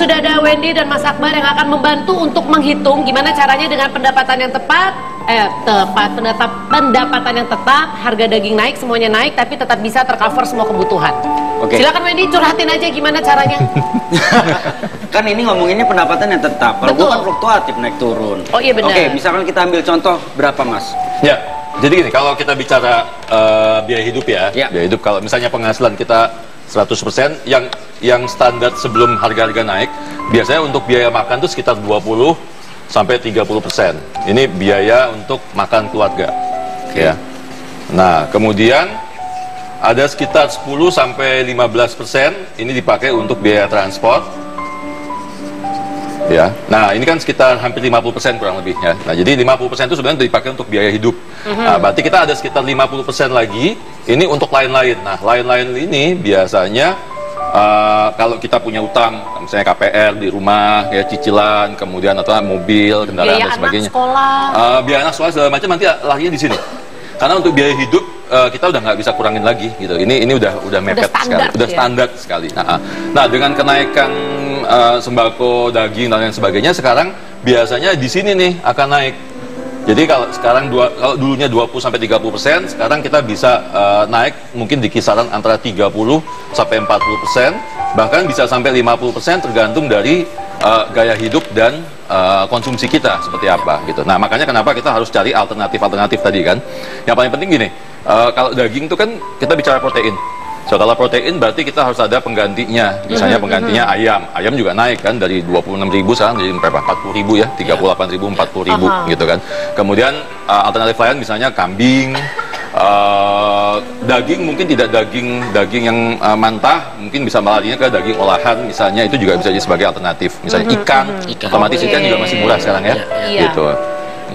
sudah ada Wendy dan Mas Akbar yang akan membantu untuk menghitung gimana caranya dengan pendapatan yang tepat, pendapatan yang tetap, harga daging naik, semuanya naik, tapi tetap bisa tercover semua kebutuhan. Silakan Wendy, curhatin aja gimana caranya. Kan ini ngomonginnya pendapatan yang tetap. Kalau gue kan fluktuatif, naik turun. Oh iya benar. Oke, misalkan kita ambil contoh berapa Mas? Ya, jadi gini, kalau kita bicara biaya hidup ya, biaya hidup kalau misalnya penghasilan kita 100%, yang standar sebelum harga-harga naik, biasanya untuk biaya makan itu sekitar 20 sampai 30%. Ini biaya untuk makan keluarga. Ya. Nah, kemudian ada sekitar 10 sampai 15% ini dipakai untuk biaya transport. Ya. Nah, ini kan sekitar hampir 50% kurang lebih ya. Nah, jadi 50% itu sebenarnya dipakai untuk biaya hidup. Nah, berarti kita ada sekitar 50% lagi ini untuk lain-lain. Nah, lain-lain ini biasanya kalau kita punya utang, misalnya KPR di rumah, ya cicilan, kemudian atau mobil, kendaraan biaya dan sebagainya. Anak sekolah. Biaya anak sekolah segala macam nanti larinya di sini. Karena untuk biaya hidup kita udah nggak bisa kurangin lagi gitu. Ini udah mepet sekali, udah standar sekali. Nah, dengan kenaikan sembako, daging dan lain sebagainya, sekarang biasanya di sini nih akan naik. Jadi kalau sekarang kalau dulunya 20 sampai 30%, sekarang kita bisa naik mungkin di kisaran antara 30 sampai 40%, bahkan bisa sampai 50% tergantung dari gaya hidup dan konsumsi kita seperti apa gitu. Nah, makanya kenapa kita harus cari alternatif tadi kan. Yang paling penting gini, kalau daging itu kan kita bicara protein. So, kalau protein berarti kita harus ada penggantinya. Misalnya penggantinya ayam. Ayam juga naik kan dari 26.000 sekarang jadi berapa? 40.000 ya, 38.000, 40.000 gitu kan. Kemudian alternatif lain misalnya kambing, daging mungkin tidak daging yang mentah, mungkin bisa melarinya ke daging olahan misalnya, itu juga bisa jadi sebagai alternatif. Misalnya ikan. Otomatis ikan juga masih murah sekarang ya. Gitu.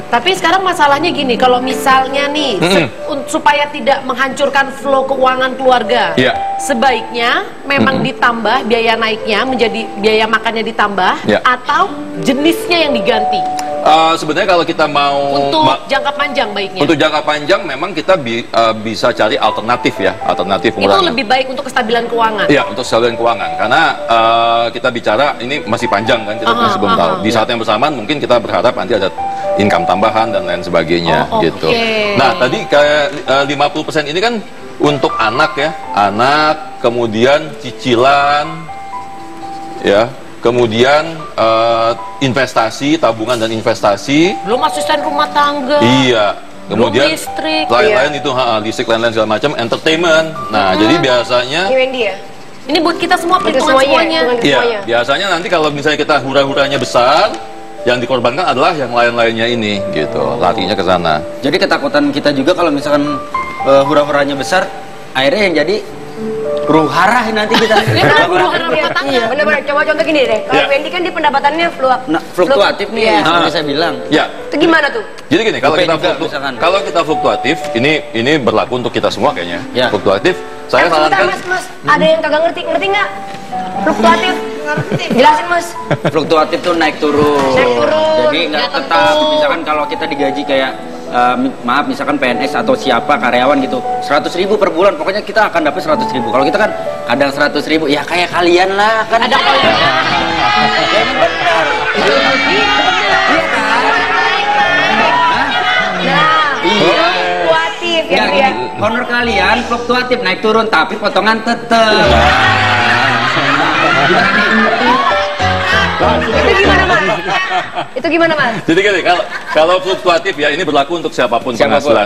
Tapi sekarang masalahnya gini, kalau misalnya nih supaya tidak menghancurkan flow keuangan keluarga, sebaiknya memang ditambah biaya naiknya menjadi biaya makannya ditambah, atau jenisnya yang diganti. Sebenarnya kalau kita mau untuk jangka panjang baiknya. Untuk jangka panjang memang kita bisa cari alternatif ya, alternatif pengurangan. Itu lebih baik untuk kestabilan keuangan. Iya, untuk kestabilan keuangan. Karena kita bicara ini masih panjang kan, kita masih belum tahu. Di saat yang bersamaan mungkin kita berharap nanti ada income tambahan dan lain sebagainya gitu. Nah, tadi kayak 50% ini kan untuk anak ya, anak, kemudian cicilan, ya. Kemudian investasi, tabungan dan investasi. Belum asisten rumah tangga. Iya. Kemudian listrik. Lain-lain itu, listrik lain-lain segala macam, entertainment. Nah, jadi biasanya. Ini Wendy ya. Ini buat kita semua perhitungan semuanya. Iya. Biasanya nanti kalau misalnya kita hura-huranya besar, yang dikorbankan adalah yang lain-lainnya ini, gitu. Larinya ke sana. Jadi ketakutan kita juga kalau misalkan hura-huranya besar, akhirnya yang jadi huru-hara nanti kita. Iya, benar-benar. Coba contoh gini deh. Kalau Wendy kan dia pendapatannya fluktuatif nih, seperti saya bilang. Ya. Itu gimana tuh? Jadi gini, kalau kita fluktuatif, ini berlaku untuk kita semua kayaknya. Fluktuatif, saya sarankan. Mas, ada yang kagak ngerti nggak? Fluktuatif. Jelasin Mas. Fluktuatif tuh naik turun. Jadi nggak tetap. Misalkan kalau kita digaji kayak maaf misalkan PNS atau siapa karyawan gitu 100.000 per bulan, pokoknya kita akan dapat 100.000. Kalau kita kan kadang 100.000 ya kayak kalian lah kan. Ada kalian. Ya benar. Iya. Fluktuatif ya dia. Honor kalian fluktuatif naik turun tapi potongan tetap. Itu gimana Mas? Jadi gini, kalau fluktuatif ya ini berlaku untuk siapapun penghasilan,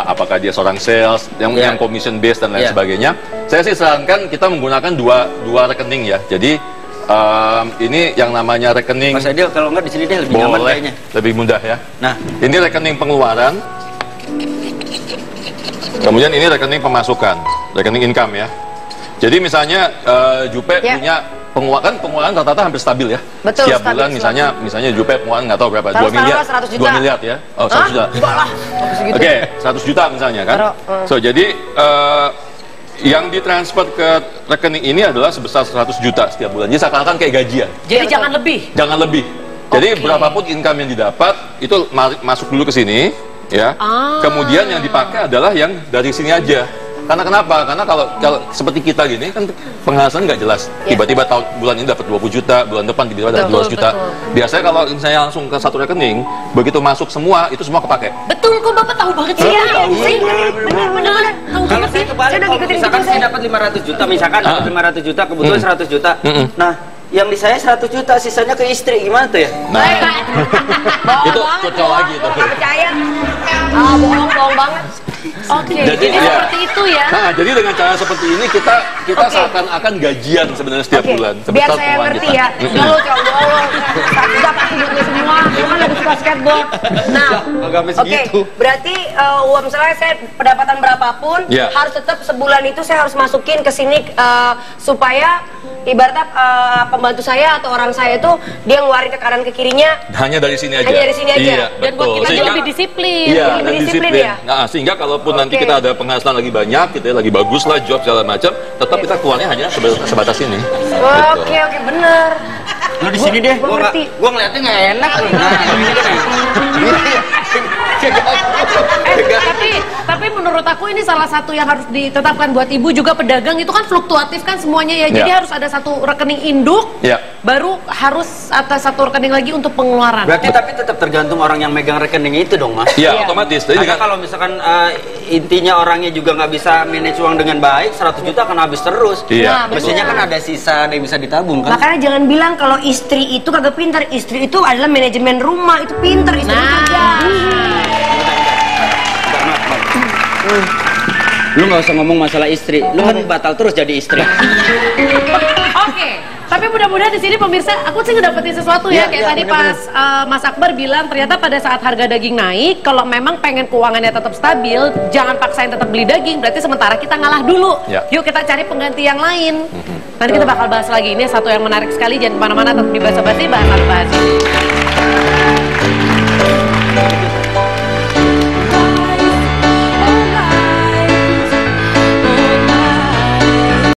apakah dia seorang sales, yang commission based dan lain sebagainya. Saya sih sarankan kita menggunakan dua rekening ya. Jadi ini yang namanya rekening. Mas Adil kalau nggak di sini deh lebih nyaman kayaknya. Lebih mudah ya. Nah, ini rekening pengeluaran. Kemudian ini rekening pemasukan, rekening income ya. Jadi misalnya Jupe punya pengeluaran rata-rata hampir stabil ya. Betul, setiap bulan misalnya Jupe pengeluaran nggak tahu berapa, 2 miliar ya. Oh, 100 juta. Oke, 100 juta misalnya kan. So jadi yang ditransfer ke rekening ini adalah sebesar 100 juta setiap bulan. Jadi seakan-akan kayak gajian. Jadi jangan lebih. Jangan lebih. Jadi berapapun income yang didapat itu masuk dulu ke sini ya. Kemudian yang dipakai adalah yang dari sini aja. Karena kenapa? Karena kalau seperti kita gini kan penghasilan nggak jelas. Tiba-tiba bulan ini dapat 20 juta, bulan depan tiba-tiba dapat 200 juta. Biasanya kalau saya langsung ke satu rekening, begitu masuk semua itu semua kepake. Betul kok, Bapak tahu banget sih. Benar. Kalau saya kebalik, misalkan saya dapat 500 juta, misalkan dapat 500 juta, kebetulan 100 juta. Nah, yang di saya 100 juta, sisanya ke istri, gimana tuh ya? Nah, itu cocok lagi tuh. Nggak percaya. Bohong banget. Oke, jadi seperti itu ya. Nah, jadi dengan cara seperti ini kita seakan-akan gajian sebenarnya setiap bulan. Biar saya ngerti ya. Kalau cowok sudah pasti butuh semua. Lu kan lagi suka skateboard. Nah, oke. Berarti misalnya saya pendapatan berapapun, harus tetap sebulan itu saya harus masukin ke sini supaya ibaratnya pembantu saya atau orang saya itu dia ngeluarin ke kanan ke kirinya hanya dari sini aja. Hanya dari sini aja. Iya, dan buat kita aja lebih disiplin. Iya, dan disiplin. Ya? Nah, sehingga kalaupun nanti kita ada penghasilan lagi banyak, gitu ya, lagi bagus lah job segala macam, tetap kita keluarnya hanya sebatas ini. Oke, bener. Lu di sini deh. Gua ngeliatnya nggak enak. Tapi menurut aku ini salah satu yang harus ditetapkan buat ibu juga pedagang itu kan fluktuatif kan semuanya ya. Jadi harus ada satu rekening induk, baru harus atas satu rekening lagi untuk pengeluaran. Berarti tapi tetap tergantung orang yang megang rekening itu dong, Mas. Iya, otomatis. Jadi kalau misalkan intinya orangnya juga nggak bisa manage uang dengan baik, 100 juta akan habis terus. Iya. Mestinya kan ada sisa yang bisa ditabung kan. Makanya jangan bilang kalau istri itu kagak pintar. Istri itu adalah manajemen rumah, itu pintar istri kagak. Lu nggak usah ngomong masalah istri, lu kan batal terus jadi istri. Oke, tapi mudah-mudahan di sini pemirsa, aku sih ngedapetin sesuatu ya, kayak tadi pas Mas Akbar bilang ternyata pada saat harga daging naik, kalau memang pengen keuangannya tetap stabil, jangan paksain tetap beli daging, berarti sementara kita ngalah dulu. Yuk kita cari pengganti yang lain. Nanti kita bakal bahas lagi, ini satu yang menarik sekali, jangan kemana-mana, tetap di Basa Basi, bahas.